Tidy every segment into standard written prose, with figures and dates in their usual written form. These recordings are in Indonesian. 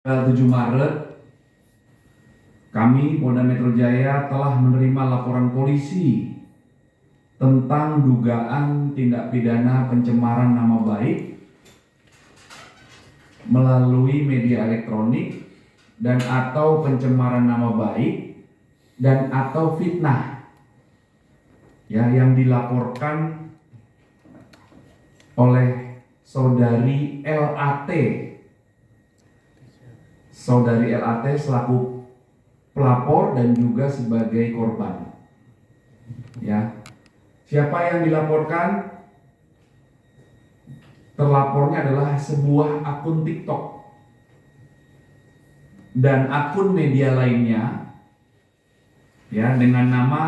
Tanggal 7 Maret, kami Polda Metro Jaya telah menerima laporan polisi tentang dugaan tindak pidana pencemaran nama baik melalui media elektronik dan atau pencemaran nama baik dan atau fitnah ya, yang dilaporkan oleh saudari LAT. Saudari LAT selaku pelapor dan juga sebagai korban. Ya. Siapa yang dilaporkan? Terlapornya adalah sebuah akun TikTok dan akun media lainnya ya dengan nama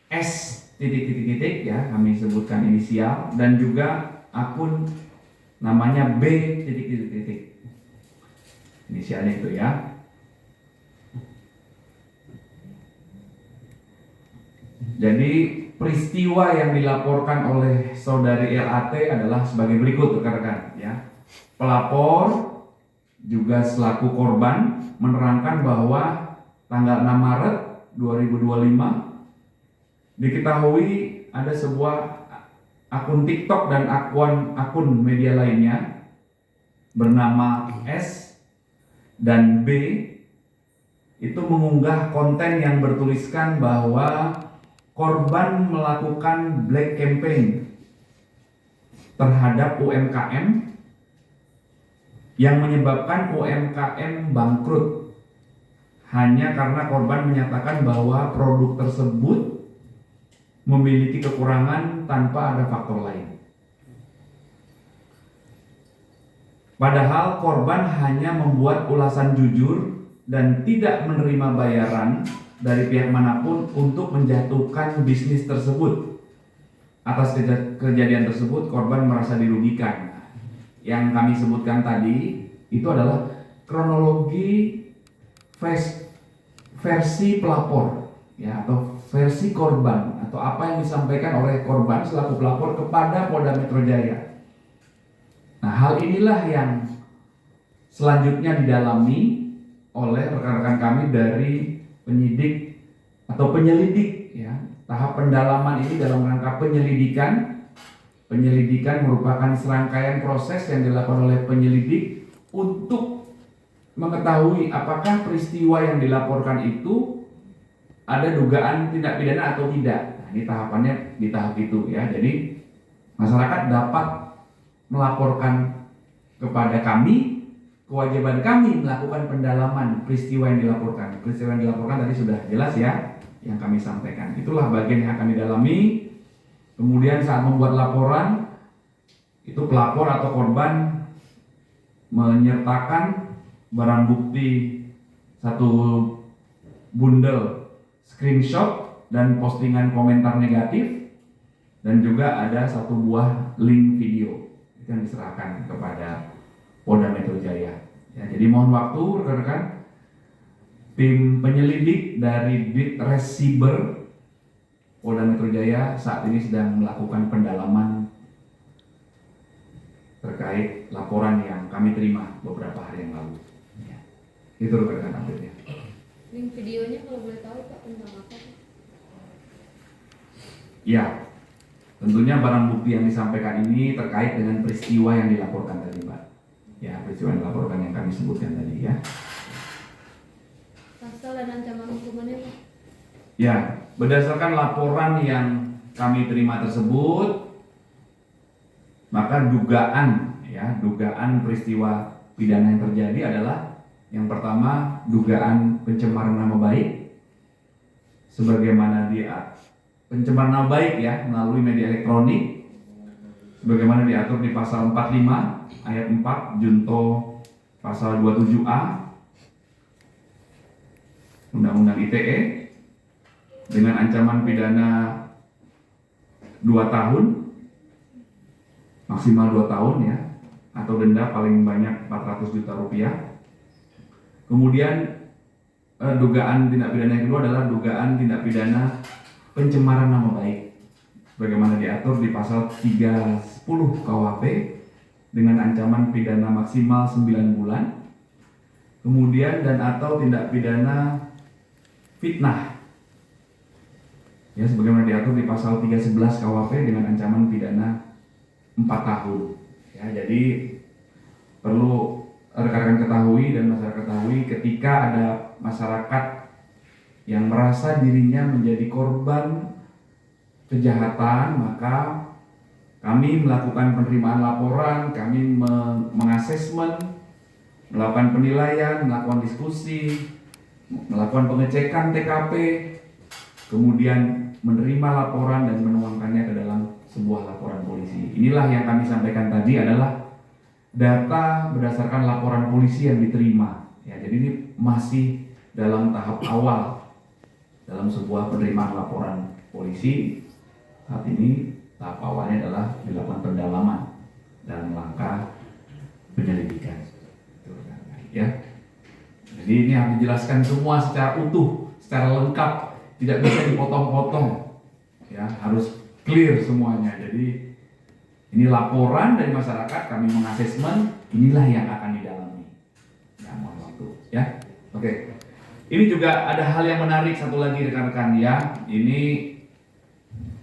S titik ya, kami sebutkan inisial, dan juga akun namanya B titik. Inisialnya itu ya. Jadi peristiwa yang dilaporkan oleh saudari LAT adalah sebagai berikut rekan-rekan ya. Pelapor juga selaku korban menerangkan bahwa tanggal 6 Maret 2025 diketahui ada sebuah akun TikTok dan akun media lainnya bernama S dan B itu mengunggah konten yang bertuliskan bahwa korban melakukan black campaign terhadap UMKM yang menyebabkan UMKM bangkrut hanya karena korban menyatakan bahwa produk tersebut memiliki kekurangan tanpa ada faktor lain. Padahal korban hanya membuat ulasan jujur dan tidak menerima bayaran dari pihak manapun untuk menjatuhkan bisnis tersebut. Atas kejadian tersebut korban merasa dirugikan. Yang kami sebutkan tadi itu adalah kronologi versi pelapor ya, atau versi korban, atau apa yang disampaikan oleh korban selaku pelapor kepada Polda Metro Jaya. Nah, hal inilah yang selanjutnya didalami oleh rekan-rekan kami dari penyidik atau penyelidik ya. Tahap pendalaman ini dalam rangka penyelidikan. Penyelidikan merupakan serangkaian proses yang dilakukan oleh penyelidik untuk mengetahui apakah peristiwa yang dilaporkan itu ada dugaan tindak pidana atau tidak. Nah, ini tahapannya di tahap itu ya. Jadi masyarakat dapat melaporkan kepada kami, kewajiban kami melakukan pendalaman peristiwa yang dilaporkan. Peristiwa yang dilaporkan tadi sudah jelas ya, yang kami sampaikan. Itulah bagian yang akan didalami. Kemudian saat membuat laporan, itu pelapor atau korban menyertakan barang bukti satu bundel screenshot dan postingan komentar negatif, dan juga ada satu buah link video yang diserahkan kepada Polda Metro Jaya. Ya, jadi mohon waktu rekan-rekan, tim penyelidik dari Ditresiber Polda Metro Jaya saat ini sedang melakukan pendalaman terkait laporan yang kami terima beberapa hari yang lalu. Ya, itu rekan-rekan update-nya. Link videonya kalau boleh tahu Pak tentang apa? Ya, tentunya barang bukti yang disampaikan ini terkait dengan peristiwa yang dilaporkan tadi, Pak. Ya, peristiwa yang dilaporkan yang kami sebutkan tadi ya. Pasal dan ancaman hukumannya Pak? Ya, berdasarkan laporan yang kami terima tersebut, maka dugaan peristiwa pidana yang terjadi adalah yang pertama dugaan pencemaran nama baik, sebagaimana pencemaran nama baik ya melalui media elektronik, sebagaimana diatur di pasal 45 ayat 4 junto pasal 27A Undang-Undang ITE. dengan ancaman pidana 2 tahun, maksimal 2 tahun ya, atau denda paling banyak 400 juta rupiah. Kemudian dugaan tindak pidana yang kedua adalah dugaan tindak pidana pencemaran nama baik, bagaimana diatur di pasal 310 KUHP dengan ancaman pidana maksimal 9 bulan. Kemudian dan atau tindak pidana fitnah, ya sebagaimana diatur di pasal 311 KUHP dengan ancaman pidana 4 tahun. Ya, jadi perlu rekan-rekan ketahui dan masyarakat ketahui, ketika ada masyarakat yang merasa dirinya menjadi korban kejahatan, maka kami melakukan penerimaan laporan, kami mengasesmen, melakukan penilaian, melakukan diskusi, melakukan pengecekan TKP, kemudian menerima laporan dan menuangkannya ke dalam sebuah laporan polisi. Inilah yang kami sampaikan tadi adalah data berdasarkan laporan polisi yang diterima. Ya, jadi ini masih dalam tahap awal dalam sebuah penerimaan laporan polisi. Saat ini tahap awalnya adalah dilakukan pendalaman dalam langkah penyelidikan. Ya, jadi ini harus dijelaskan semua secara utuh, secara lengkap, tidak bisa dipotong-potong. Ya, harus clear semuanya. Jadi ini laporan dari masyarakat, kami mengasesmen, inilah yang akan didalami. Ya, mohon waktu. Ya, oke. Ini juga ada hal yang menarik satu lagi rekan-rekan ya. Ini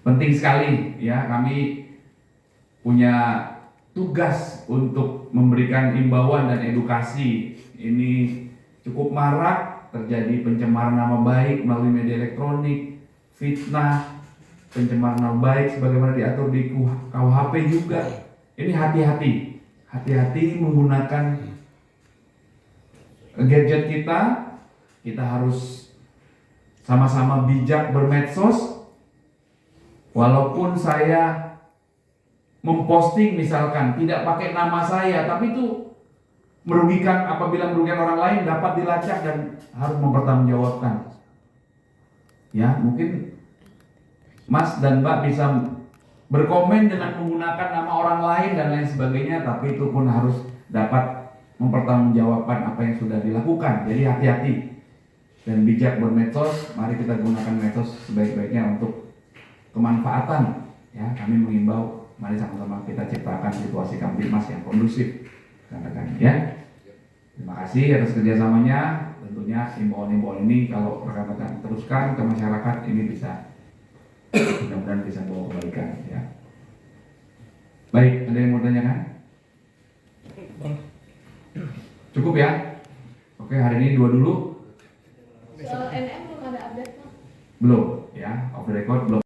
penting sekali ya. Kami punya tugas untuk memberikan imbauan dan edukasi. Ini cukup marak terjadi pencemaran nama baik melalui media elektronik, fitnah, pencemaran nama baik sebagaimana diatur di KUHP juga. Ini hati-hati menggunakan gadget kita. Kita harus sama-sama bijak bermedsos. Walaupun saya memposting misalkan tidak pakai nama saya, tapi itu merugikan, apabila merugikan orang lain dapat dilacak dan harus mempertanggungjawabkan. Ya, mungkin Mas dan Mbak bisa berkomen dengan menggunakan nama orang lain dan lain sebagainya, tapi itu pun harus dapat mempertanggungjawabkan apa yang sudah dilakukan. Jadi hati-hati dan bijak bermedsos. Mari kita gunakan medsos sebaik-baiknya untuk kemanfaatan. Ya, kami mengimbau, mari sama-sama kita ciptakan situasi Kamtibmas yang kondusif, rekan-rekan. Ya, terima kasih atas kerjasamanya. Tentunya imbauan-imbauan ini kalau rekan-rekan teruskan ke masyarakat, ini bisa mudah-mudahan bisa bawa kebaikan. Ya. Baik, ada yang mau tanyakan? Cukup ya? Oke, hari ini 2 dulu. Soal NM belum ada update, Pak? Belum, ya, off the record belum.